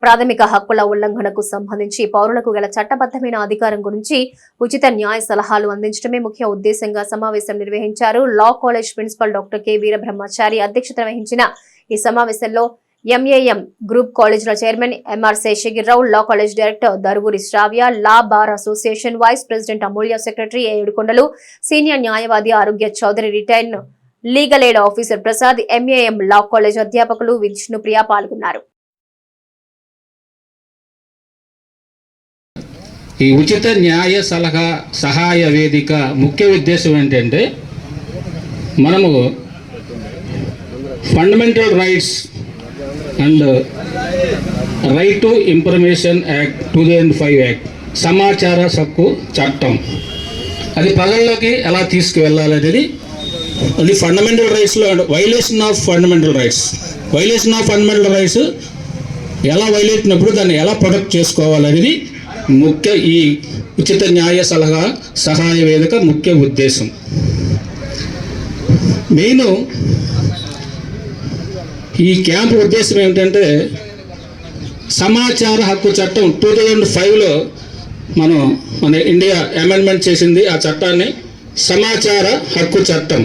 ప్రాథమిక హక్కుల ఉల్లంఘనకు సంబంధించి పౌరులకు గల చట్టబద్దమైన అధికారం గురించి ఉచిత న్యాయ సలహాలు అందించడమే ముఖ్య ఉద్దేశంగా సమావేశం నిర్వహించారు. Law college principal doctor K Veerabrahmachari అధ్యక్షత వహించిన ఈ సమావేశంలో ఎంఏఎం గ్రూప్ కాలేజీల chairman MR Seshagiri Rao, law college director Daruvuri Sravya, law bar association vice president Amulya, secretary Edukondalu, senior న్యాయవాది Arogya Chowdary, retired legal aid officer Prasad, MAM law college అధ్యాపకులు విష్ణుప్రియ పాల్గొన్నారు. ఈ ఉచిత న్యాయ సహాయ వేదిక ముఖ్య ఉద్దేశం ఏంటంటే మనము fundamental rights and right to information act 2005 act సమాచార హక్కు చట్టం అది ప్రజల్లోకి ఎలా తీసుకువెళ్ళాలనేది అది ఫండమెంటల్ రైట్స్లో వైలేషన్ ఆఫ్ ఫండమెంటల్ రైట్స్ ఎలా వైలేట్ అయినప్పుడు దాన్ని ఎలా ప్రొటెక్ట్ చేసుకోవాలనేది ముఖ్య ఈ ఉచిత న్యాయ సహాయ వేదిక ముఖ్య ఉద్దేశం. మెయిన్ ఈ క్యాంపు ఉద్దేశం ఏమిటంటే సమాచార హక్కు చట్టం 2005లో మన ఇండియా అమెండ్మెంట్ చేసింది. ఆ చట్టాన్ని సమాచార హక్కు చట్టం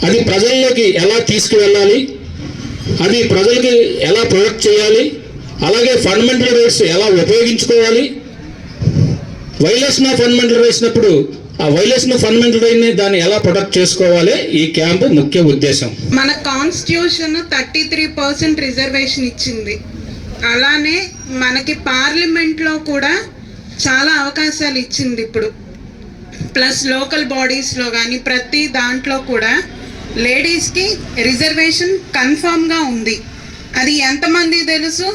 అది ప్రజల్లోకి ఎలా తీసుకువెళ్ళాలి, అది ప్రజలకి ఎలా ప్రొటెక్ట్ చేయాలి, అలాగే ఫండమెంటల్ రైట్స్ ఎలా ఉపయోగించుకోవాలి, వైలేషన్ ఆఫ్ ఫండమెంటల్ రైట్స్ అప్పుడు ఆ వైలేషన్ ఆఫ్ ఫండమెంటల్ రైట్ని దాన్ని ఎలా ప్రొటెక్ట్ చేసుకోవాలి ఈ క్యాంపు ముఖ్య ఉద్దేశం. మన కాన్స్టిట్యూషన్ 33% రిజర్వేషన్ ఇచ్చింది. అలానే మనకి పార్లమెంట్లో కూడా చాలా అవకాశాలు ఇచ్చింది ఇప్పుడు. ప్లస్ లోకల్ బాడీస్లో కానీ ప్రతి దాంట్లో కూడా లేడీస్కి రిజర్వేషన్ కన్ఫామ్గా ఉంది. అది ఎంతమంది తెలుసు?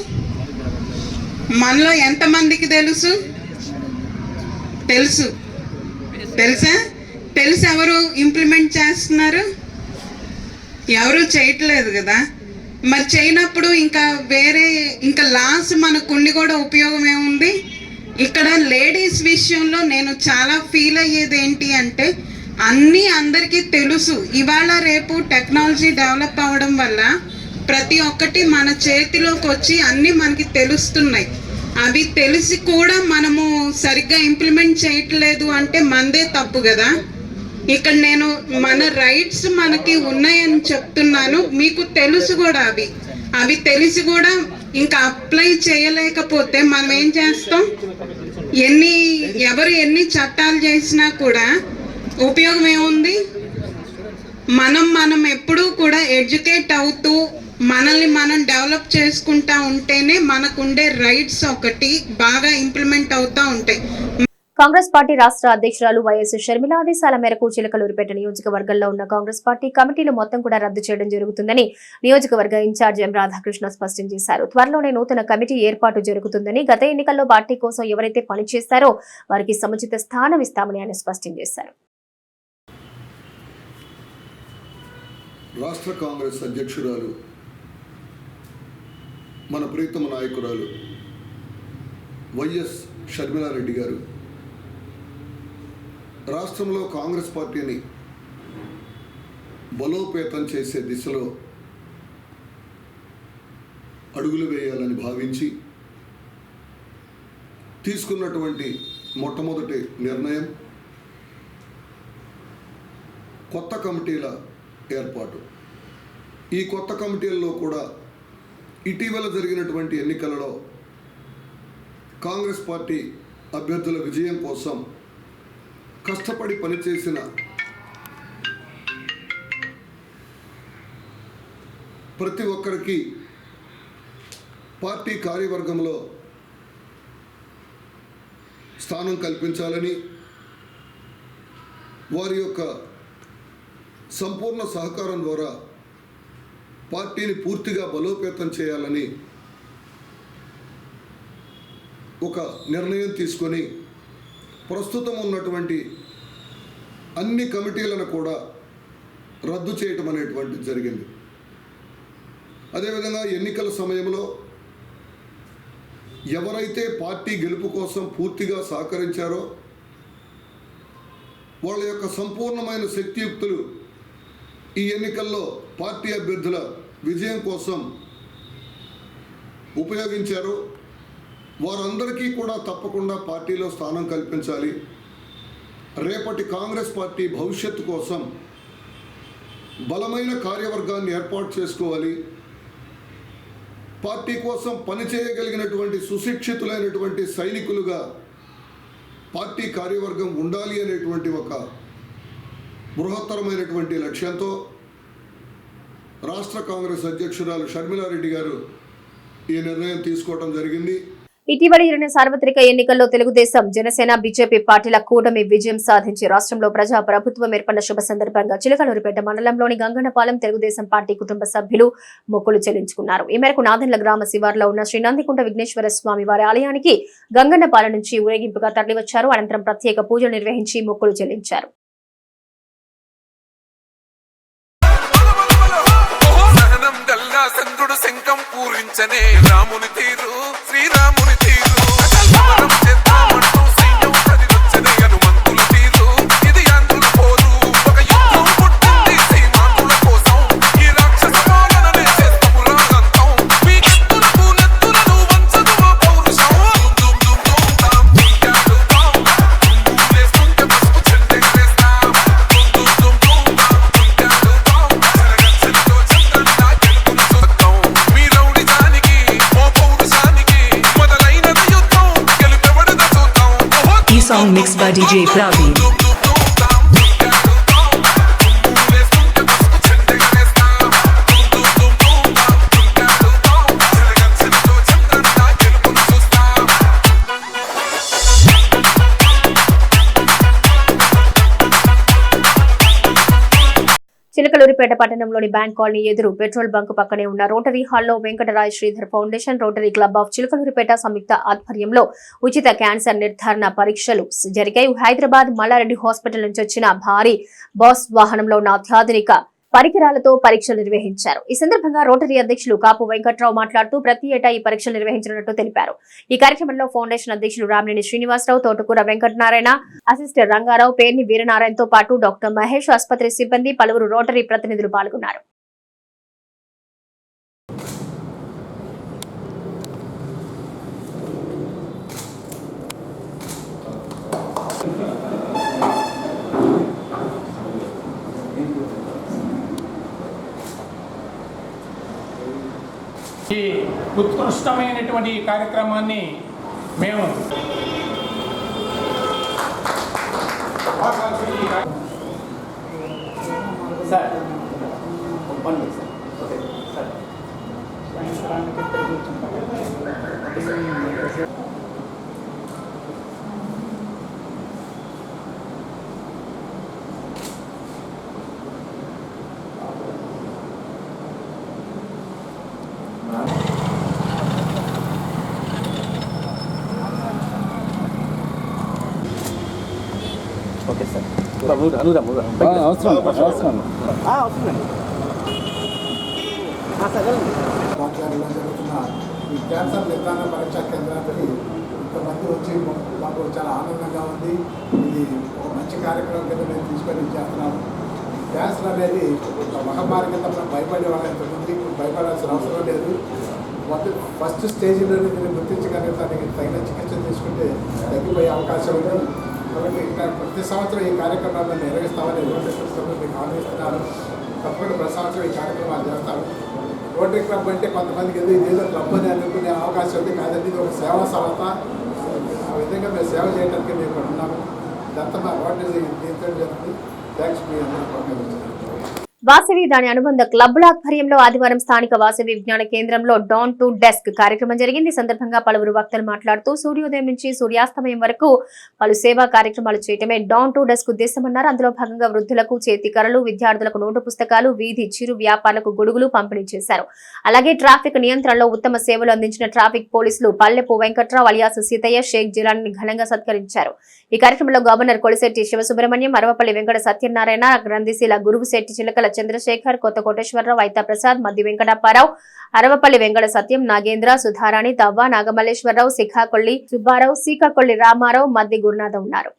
మనలో ఎంతమందికి తెలుసు? తెలుసా? ఎవరు ఇంప్లిమెంట్ చేస్తున్నారు? ఎవరు చేయట్లేదు కదా. మరి చేయనప్పుడు ఇంకా లాస్ మనకుండి కూడా ఉపయోగం ఏముంది? ఇక్కడ లేడీస్ విషయంలో నేను చాలా ఫీల్ అయ్యేది ఏంటి అంటే అందరికీ తెలుసు. ఇవాళ రేపు టెక్నాలజీ డెవలప్ అవ్వడం వల్ల ప్రతి ఒక్కటి మన చేతిలోకి వచ్చి అన్నీ మనకి తెలుస్తున్నాయి. అవి తెలిసి కూడా మనము సరిగ్గా ఇంప్లిమెంట్ చేయట్లేదు అంటే మనదే తప్పు కదా. ఇక్కడ నేను మన రైట్స్ మనకి ఉన్నాయని చెప్తున్నాను. మీకు తెలుసు కూడా అవి తెలిసి కూడా ఇంకా అప్లై చేయలేకపోతే మనం ఏం చేస్తాం? ఎవరు ఎన్ని చట్టాలు చేసినా కూడా ఉపయోగం ఏముంది? మనం ఎప్పుడూ కూడా ఎడ్యుకేట్ అవుతూ మనల్ని మనం డెవలప్ చేసుకుంటా ఉంటేనే మనకుండే రైట్స్ ఒకటి బాగా ఇంప్లిమెంట్ అవుతా ఉంటాయి. కాంగ్రెస్ పార్టీ రాష్ట్ర అధ్యక్షురాలు వైఎస్ షర్మిల ఆదేశాల మేరకు చిలకలూరిపేట నియోజకవర్గంలో ఉన్న కాంగ్రెస్ పార్టీ కమిటీలు మొత్తం కూడా రద్దు చేయడం జరుగుతుందని నియోజకవర్గ ఇన్ఛార్జ్ ఎం రాధాకృష్ణ స్పష్టం చేశారు. త్వరలోనే నూతన కమిటీ ఏర్పాటు జరుగుతుందని, గత ఎన్నికల్లో పార్టీ కోసం ఎవరైతే పనిచేస్తారో వారికి సముచిత స్థానం ఇస్తామని ఆయన స్పష్టం చేశారు. రాష్ట్ర కాంగ్రెస్ అధ్యక్షురాలు మన ప్రీతమ నాయకురాలు వైఎస్ షర్మిలారెడ్డి గారు రాష్ట్రంలో కాంగ్రెస్ పార్టీని బలోపేతం చేసే దిశలో అడుగులు వేయాలని భావించి తీసుకున్నటువంటి మొట్టమొదటి నిర్ణయం కొత్త కమిటీల ఏర్పాటు. ఈ కొత్త కమిటీల్లో కూడా ఇటీవల జరిగినటువంటి ఎన్నికలలో కాంగ్రెస్ పార్టీ అభ్యర్థుల విజయం కోసం కష్టపడి పనిచేసిన ప్రతి ఒక్కరికి పార్టీ కార్యవర్గంలో స్థానం కల్పించాలని, వారి యొక్క సంపూర్ణ సహకారం ద్వారా పార్టీని పూర్తిగా బలోపేతం చేయాలని ఒక నిర్ణయం తీసుకొని ప్రస్తుతం ఉన్నటువంటి అన్ని కమిటీలను కూడా రద్దు చేయటం అనేటువంటిది జరిగింది. అదేవిధంగా ఎన్నికల సమయంలో ఎవరైతే పార్టీ గెలుపు కోసం పూర్తిగా సహకరించారో వాళ్ళ యొక్క సంపూర్ణమైన శక్తియుక్తులు ఈ ఎన్నికల్లో పార్టీ అభ్యర్థుల విజయం కోసం ఉపయోగించారో వారందరికీ కూడా తప్పకుండా పార్టీలో స్థానం కల్పించాలి. రేపటి కాంగ్రెస్ పార్టీ భవిష్యత్తు కోసం బలమైన కార్యవర్గాన్ని ఏర్పాటు చేసుకోవాలి. పార్టీ కోసం పనిచేయగలిగినటువంటి సుశిక్షితులైనటువంటి సైనికులుగా పార్టీ కార్యవర్గం ఉండాలి అనేటువంటి ఒక బృహత్తరమైనటువంటి లక్ష్యంతో రాష్ట్ర కాంగ్రెస్ అధ్యక్షురాలు షర్మిలారెడ్డి గారు ఈ నిర్ణయం తీసుకోవడం జరిగింది. ఇటీవల జరిగిన సార్వత్రిక ఎన్నికల్లో తెలుగుదేశం, జనసేన, బీజేపీ పార్టీల కూటమి విజయం సాధించి రాష్ట్రంలో ప్రజా ప్రభుత్వం ఏర్పడిన శుభ సందర్భంగా చిలకలూరిపేట మండలంలోని గంగన్నపాలెం తెలుగుదేశం పార్టీ కుటుంబ సభ్యులు మొక్కులు చెల్లించుకున్నారు. ఈ మేరకు నాదెండ్ల గ్రామ శివార్లో ఉన్న శ్రీ నందికుంట విఘ్నేశ్వర స్వామి వారి ఆలయానికి గంగన్నపాలెం నుంచి ఊరేగింపుగా తరలివచ్చారు. అనంతరం ప్రత్యేక పూజలు నిర్వహించి మొక్కులు చెల్లించారు. చంద్రుడు శంఖం పూరించనే రాముని తీరు శ్రీరాముని తీరు సమరం చేద్దామంటూ సైన్యం కదిలొచ్చనే హనుమంతుల తీరు ఇది ఆంధ్రుల పోరు ఒక యుద్ధం పుట్టింది సీమాంధ్రుల కోసం ఈ రాక్షస పాలననే చేస్తాము రాగంతం మీ నెత్తులకు నెత్తులను వంచదు మా పౌరుషం దుమ్ దుమ్ దుమ్ తాం దుంకాడు తాం దుమ్ములేస్తుంటే పసుపు చెండెగరేస్తాం దుమ్ దుమ్ దుమ్ దుమ్ తాం దుంకాడు తాం జనగచ్చలితో చంద్రన్న గెలుపును చూద్దాం మీ రౌడిజానికి ఓ పౌరుషానికి మొదలైనది యుద్ధం గెలుపెవడదో చూద్దాం ఈ song mix by DJ Praveen. Chilakaluripet పట్టణంలోని బ్యాంక్ కాలనీ ఎదురు పెట్రోల్ బంక్ పక్కనే ఉన్న రోటరీ హాల్లో Venkataraya Sridhar foundation, rotary club of Chilakaluripet సంయుక్త ఆధ్వర్యంలో ఉచిత క్యాన్సర్ నిర్ధారణ పరీక్షలు జరిగాయి. హైదరాబాద్ మల్లారెడ్డి హాస్పిటల్ నుంచి వచ్చిన భారీ బాస్ వాహనంలో ఉన్న అత్యాధునిక పరికరాలతో పరీక్షలు నిర్వహించారు. ఈ సందర్భంగా రోటరీ అధ్యక్షులు కాపు వెంకట్రావు మాట్లాడుతూ ప్రతి ఏటా ఈ పరీక్షలు నిర్వహించనున్నట్టు తెలిపారు. ఈ కార్యక్రమంలో ఫౌండేషన్ అధ్యక్షులు రామినేని శ్రీనివాసరావు, తోటకూర వెంకటనారాయణ, అసిస్టెంట్ రంగారావు, పేర్ని వీరనారాయణతో పాటు డాక్టర్ మహేష్, ఆసుపత్రి సిబ్బంది, పలువురు రోటరీ ప్రతినిధులు పాల్గొన్నారు. ఈ ఉత్కృష్టమైనటువంటి కార్యక్రమాన్ని మేము సార్ జరుగుతున్న ఈ క్యాన్సర్ నిర్ధారణ పరీక్షా కేంద్రానికి ఇంతమంది వచ్చి మాకు చాలా ఆనందంగా ఉంది. ఇది ఒక మంచి కార్యక్రమం కింద మేము తీసుకొని చేస్తున్నాము. క్యాన్సర్ అనేది ఒక మహమ్మారి కింద మనం భయపడే వాళ్ళంత ఉంది. ఇప్పుడు భయపడాల్సిన అవసరం లేదు. ఫస్ట్ స్టేజ్లోనే దీన్ని గుర్తించగలిగితే దానికి తగిన చికిత్స తీసుకుంటే తగ్గిపోయే అవకాశం ఉంది. కాబట్టి ఇంకా ప్రతి సంవత్సరం ఈ కార్యక్రమాలను నిర్వహిస్తామని రోటరీ సంస్థలు మీకు ఆలోచిస్తున్నారు. తప్పకుండా ప్రతి సంవత్సరం ఈ కార్యక్రమాలు చేస్తాము. రోటరీ క్లబ్ అంటే కొంతమందికి ఏదో క్లబ్ అని అనుకునే అవకాశం ఉంది. కాదండి, ఇది ఒక సేవా సంస్థ. ఆ విధంగా మేము సేవ చేయడానికి మేము ఇక్కడ ఉన్నాము. ఇదంతా మా రోటరీ దీంతో జరుగుతుంది. థ్యాంక్స్ మీ అందరూ. వాసవి దాని అనుబంధ క్లబ్ల ఆధ్వర్యంలో ఆదివారం స్థానిక వాసవి విజ్ఞాన కేంద్రంలో డాన్ టు డెస్క్ కార్యక్రమం జరిగింది. ఈ సందర్భంగా పలువురు వక్తలు మాట్లాడుతూ సూర్యోదయం నుంచి సూర్యాస్తమయం వరకు పలు సేవా కార్యక్రమాలు చేయటమే డాన్ టు డెస్క్ ఉద్దేశమన్నారు. అందులో భాగంగా వృద్ధులకు చేతి కర్రలు, విద్యార్థులకు నోటు పుస్తకాలు, వీధి చిరు వ్యాపారులకు గొడుగులు పంపిణీ చేశారు. అలాగే ట్రాఫిక్ నియంత్రణలో ఉత్తమ సేవలు అందించిన ట్రాఫిక్ పోలీసులు పల్లెపు వెంకట్రావు అలియాస్ సీతయ్య, షేక్ జిలాని ఘనంగా సత్కరించారు. ఈ కార్యక్రమంలో గవర్నర్ కొలిశెట్టి శివసుబ్రహ్మణ్యం, అరవపల్లి వెంకట సత్యనారాయణ, గ్రంథిశీల గురువుశెట్టి చిలకల చంద్రశేఖర్, కొత్త కోటేశ్వరరావు, వైతా ప్రసాద్, మద్ది వెంకటప్పారావు, అరవపల్లి వెంకట సత్యం, నాగేంద్ర, సుధారాణి, తవ్వ, నాగమల్లేశ్వరరావు, సిఖాకొల్లి సుబ్బారావు, సీకాకొల్లి రామారావు, మద్ది గురునాథ ఉన్నారు.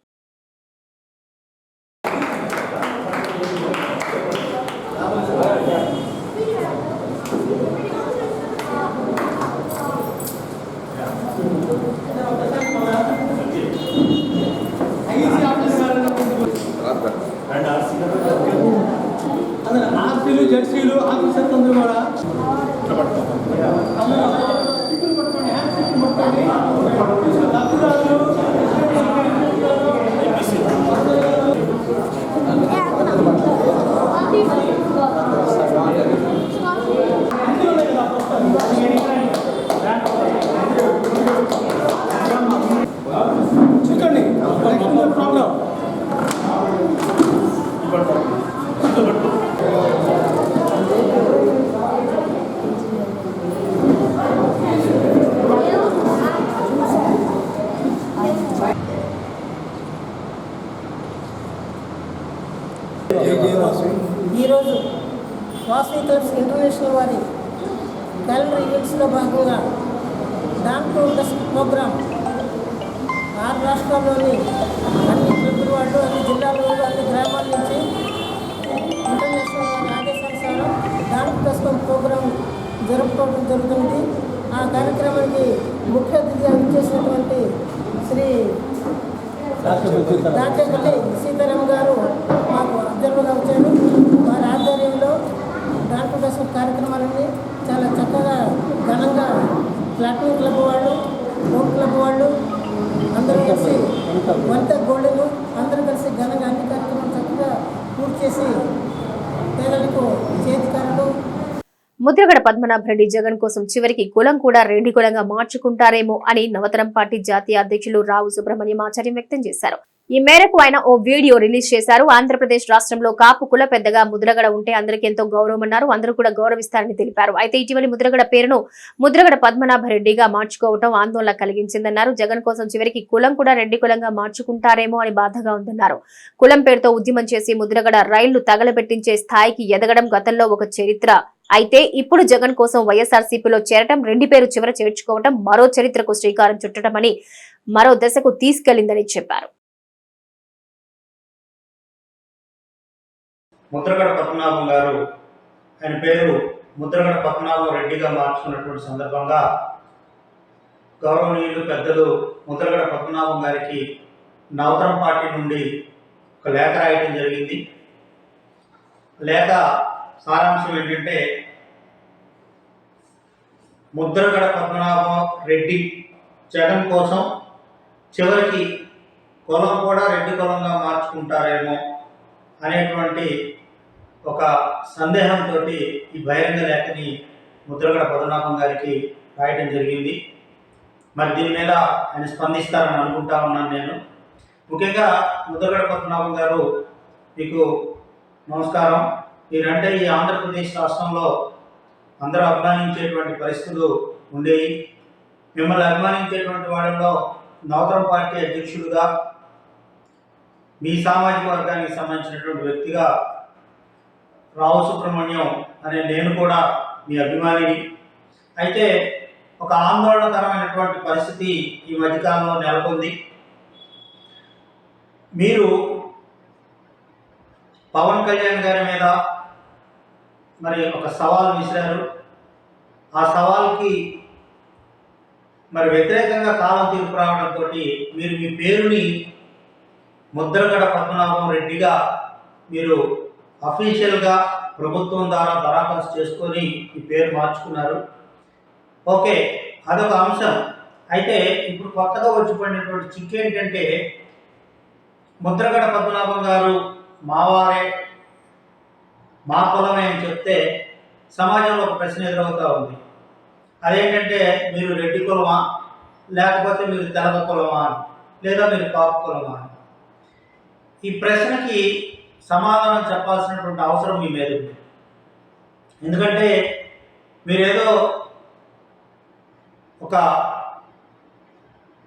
ఈరోజు వాసవి క్లబ్స్ ఇంటర్నేషనల్ వారి క్యాలెండర్ ఈవెంట్స్లో భాగంగా డాన్ టు డస్క్ ప్రోగ్రాం 6 రాష్ట్రాల్లోని అన్ని క్లబ్ల వాళ్ళు, అన్ని జిల్లాల వాళ్ళు, అన్ని గ్రామాల నుంచి ఇంటర్నేషనల్ వారి ఆదేశానుసారం డాన్ టు డస్క్ ప్రోగ్రాం జరుపుకోవడం జరుగుతుంది. ఆ కార్యక్రమానికి ముఖ్య అతిథిగా ఇచ్చేసినటువంటి శ్రీ దాచేపల్లి సీతారాం గారు మాకు అబ్జర్వర్గా వచ్చారు. వారి ఆధ్వర్యంలో డాన్ టు డస్క్ కార్యక్రమాలన్నీ చాలా చక్కగా ఘనంగా ప్లాటినం క్లబ్ వాళ్ళు, గోల్డ్ క్లబ్ వాళ్ళు అందరూ కలిసి వంట గోల్డ్ను అందరూ కలిసి ఘనంగా అన్ని కార్యక్రమాలు చక్కగా పూర్తి చేసి పేదలకు చేతికారులు. ముద్రగడ పద్మనాభరెడ్డి జగన్ కోసం చివరికి కులం కూడా రెడ్డి కులంగా మార్చుకుంటారేమో అని నవతరం పార్టీ జాతీయ అధ్యక్షులు రావు సుబ్రహ్మణ్యం ఆచార్యం వ్యక్తం చేశారు. ఈ మేరకు ఆయన ఓ వీడియో రిలీజ్ చేశారు. ఆంధ్రప్రదేశ్ రాష్ట్రంలో కాపు కుల పెద్దగా ముద్రగడ ఉంటే అందరికీ ఎంతో గౌరవమన్నారు. అందరూ కూడా గౌరవిస్తారని తెలిపారు. అయితే ఇటీవలి ముద్రగడ పేరును ముద్రగడ పద్మనాభరెడ్డిగా మార్చుకోవడం ఆందోళన కలిగించిందన్నారు. జగన్ కోసం చివరికి కులం కూడా రెడ్డి కులంగా మార్చుకుంటారేమో అని బాధగా ఉందన్నారు. కులం పేరుతో ఉద్యమం చేసి ముద్రగడ రైళ్లు తగలబెట్టించే స్థాయికి ఎదగడం గతంలో ఒక చరిత్ర అయితే ఇప్పుడు జగన్ కోసం వైఎస్ఆర్సీపీలో చేరటం, రెడ్డి పేరు చివర చేర్చుకోవటం మరో చరిత్రకు శ్రీకారం చుట్టడమని, మరో దశకు తీసుకెళ్లిందని చెప్పారు. ముద్రగడ పద్మనాభం గారు, ఆయన పేరు ముద్రగడ పద్మనాభం రెడ్డిగా మార్చుకున్నటువంటి సందర్భంగా గౌరవనీయులు పెద్దలు ముద్రగడ పద్మనాభం గారికి నవతరం పార్టీ నుండి ఒక లేఖ రాయడం జరిగింది. లేఖ సారాంశం ఏంటంటే, ముద్రగడ పద్మనాభం రెడ్డి జగన్ కోసం చివరికి కులం కూడా రెడ్డి కులంగా మార్చుకుంటారేమో అనేటువంటి ఒక సందేహంతో ఈ బహిరంగ లేఖని ముద్రగడ పద్మనాభం గారికి రాయడం జరిగింది. మరి దీని మీద ఆయన స్పందిస్తారని అనుకుంటా ఉన్నాను నేను. ముఖ్యంగా ముద్రగడ పద్మనాభం గారు, మీకు నమస్కారం. మీరంటే ఈ ఆంధ్రప్రదేశ్ రాష్ట్రంలో అందరూ అభిమానించేటువంటి పరిస్థితులు ఉండేవి. మిమ్మల్ని అభిమానించేటువంటి వాళ్ళలో నవతరం పార్టీ అధ్యక్షుడిగా, మీ సామాజిక వర్గానికి సంబంధించినటువంటి వ్యక్తిగా రావు సుబ్రహ్మణ్యం అనే నేను కూడా మీ అభిమానిని. అయితే ఒక ఆందోళనకరమైనటువంటి పరిస్థితి ఈ మధ్యకాలంలో నెలకొంది. మీరు పవన్ కళ్యాణ్ గారి మీద మరి ఒక సవాల్ విసిరారు. ఆ సవాల్కి మరి వ్యతిరేకంగా కాలం తీర్పు రావడంతో మీరు మీ పేరుని ముద్రగడ పద్మనాభం రెడ్డిగా మీరు అఫీషియల్గా ప్రభుత్వం ద్వారా దరఖాస్తు చేసుకొని ఈ పేరు మార్చుకున్నారు. ఓకే, అదొక అంశం. అయితే ఇప్పుడు కొత్తగా వచ్చి పడినటువంటి చిక్కు ఏంటంటే, ముద్రగడ పద్మనాభం గారు మావారే, మా కులమే అని చెప్తే సమాజంలో ఒక ప్రశ్న ఎదురవుతూ ఉంది. అదేంటంటే, మీరు రెడ్డి కులమా, లేకపోతే మీరు తెలగ కులమా, లేదా మీరు కాపు కులమా? ఈ ప్రశ్నకి సమాధానం చెప్పాల్సినటువంటి అవసరం మీ మీద ఉంది. ఎందుకంటే మీరేదో ఒక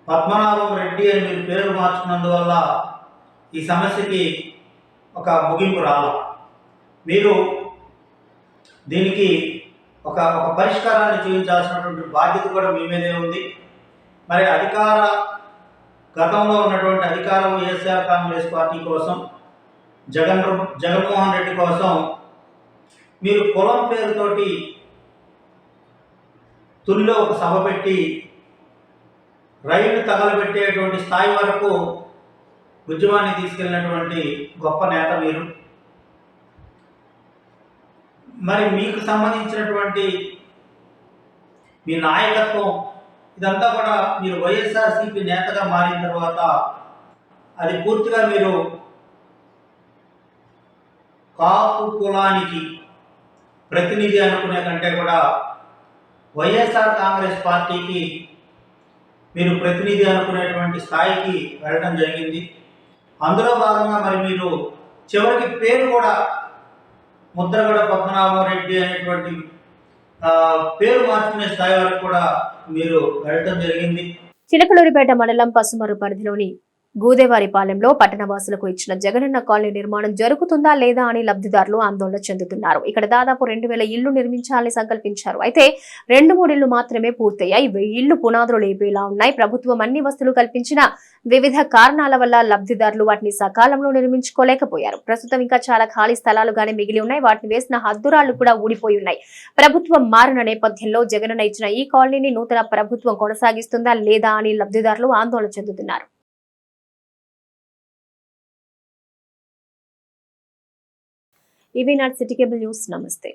పద్మనాభం రెడ్డి అని మీరు పేరు మార్చుకున్నందువల్ల ఈ సమస్యకి ఒక ముగింపు రాల. మీరు దీనికి ఒక పరిష్కారాన్ని చూపించాల్సినటువంటి బాధ్యత కూడా మీ మీదే ఉంది. మరి గతంలో ఉన్నటువంటి అధికారం వైఎస్ఆర్ కాంగ్రెస్ పార్టీ కోసం, జగన్మోహన్ రెడ్డి కోసం మీరు కులం పేరుతోటి తునిలో ఒక సభ పెట్టి రైలు తగలబెట్టేటువంటి స్థాయి వరకు ఉద్యమాన్ని తీసుకెళ్ళినటువంటి గొప్ప నేత మీరు. మరి మీకు సంబంధించినటువంటి మీ నాయకత్వం ఇదంతా కూడా మీరు వైఎస్ఆర్సీపీ నేతగా మారిన తర్వాత అది పూర్తిగా మీరు కాపు కులానికి ప్రతినిధి అనుకునే కంటే కూడా వైఎస్ఆర్ కాంగ్రెస్ పార్టీకి మీరు ప్రతినిధి అనుకునేటువంటి స్థాయికి వెళ్ళడం జరిగింది. అందులో భాగంగా మరి మీరు చివరికి పేరు కూడా ముద్రగడ పద్మనాభరెడ్డి అనేటువంటి పేరు మార్చుకునే స్థాయి వరకు కూడా మీరు వెళ్ళడం జరిగింది. చిలకలూరిపేట మండలం పసుమరు పరిధిలోని గూదేవారిపాలెంలో పట్టణవాసులకు ఇచ్చిన జగనన్న కాలనీ నిర్మాణం జరుగుతుందా లేదా అని లబ్ధిదారులు ఆందోళన చెందుతున్నారు. ఇక్కడ దాదాపు 2000 ఇళ్లు నిర్మించాలని సంకల్పించారు. అయితే 2-3 ఇళ్లు మాత్రమే పూర్తయ్యాయి. 1000 ఇళ్లు పునాదులు లేపేలా ఉన్నాయి. ప్రభుత్వం అన్ని వసతులు కల్పించిన వివిధ కారణాల వల్ల లబ్ధిదారులు వాటిని సకాలంలో నిర్మించుకోలేకపోయారు. ప్రస్తుతం ఇంకా చాలా ఖాళీ స్థలాలుగానే మిగిలి ఉన్నాయి. వాటిని వేసిన హద్దురాళ్లు కూడా ఊడిపోయి ఉన్నాయి. ప్రభుత్వం మారిన నేపథ్యంలో జగనన్న ఇచ్చిన ఈ కాలనీని నూతన ప్రభుత్వం కొనసాగిస్తుందా లేదా అని లబ్ధిదారులు ఆందోళన చెందుతున్నారు. EV not city cable news. నమస్తే.